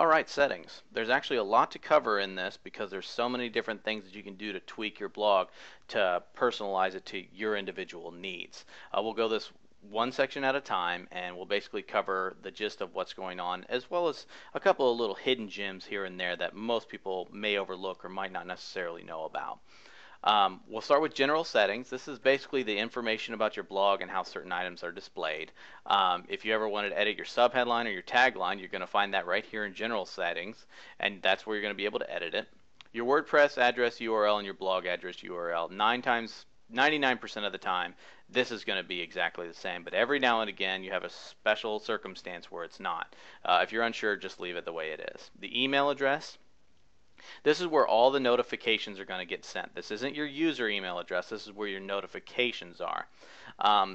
Alright, settings. There's actually a lot to cover in this because there's so many different things that you can do to tweak your blog to personalize it to your individual needs. We'll go this one section at a time, and we'll basically cover the gist of what's going on, as well as a couple of little hidden gems here and there that most people may overlook or might not necessarily know about. We'll start with general settings. This is basically the information about your blog and how certain items are displayed. If you ever wanted to edit your subheadline or your tagline, you're going to find that right here in general settings, and that's where you're going to be able to edit it. Your WordPress address URL and your blog address URL, 99% of the time, this is going to be exactly the same, but every now and again you have a special circumstance where it's not. If you're unsure, just leave it the way it is. The email address, this is where all the notifications are going to get sent. This isn't your user email address. This is where your notifications are.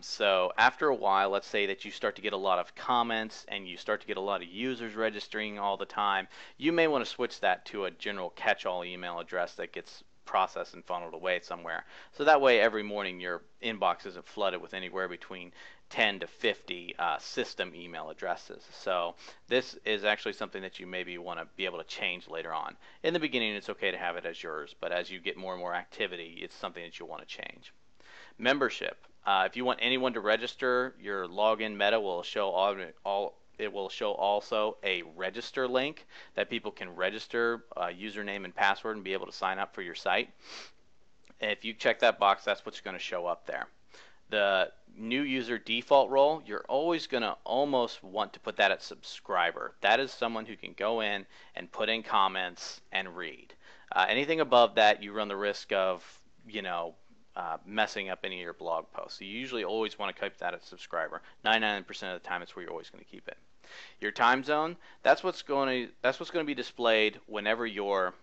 So after a while, let's say that you start to get a lot of comments and you start to get a lot of users registering all the time, you may want to switch that to a general catch-all email address that gets processed and funneled away somewhere. So that way every morning your inbox isn't flooded with anywhere between 10 to 50 system email addresses. So this is actually something that you maybe want to be able to change later on. In the beginning, it's okay to have it as yours, but as you get more and more activity, it's something that you want to change. Membership. If you want anyone to register, your login meta will show it will show also a register link that people can register username and password and be able to sign up for your site. And if you check that box, that's what's going to show up there. The new user default role, you're always going to almost want to put that at subscriber. That is someone who can go in and put in comments and read. Anything above that, you run the risk of, messing up any of your blog posts. So you usually always want to keep that at subscriber. 99% of the time, it's where you're always going to keep it. Your time zone, that's what's going to be displayed whenever you're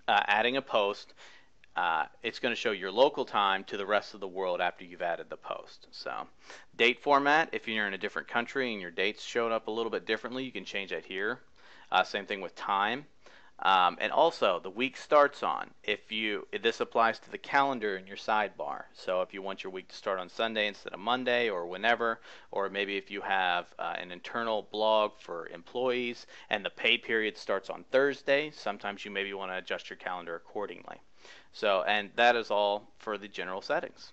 adding a post. It's going to show your local time to the rest of the world after you've added the post. So date format, if you're in a different country and your dates showed up a little bit differently, you can change that here. Same thing with time. And also the week starts on. This applies to the calendar in your sidebar. So if you want your week to start on Sunday instead of Monday or whenever, or maybe if you have an internal blog for employees and the pay period starts on Thursday, sometimes you maybe want to adjust your calendar accordingly. So, and that is all for the general settings.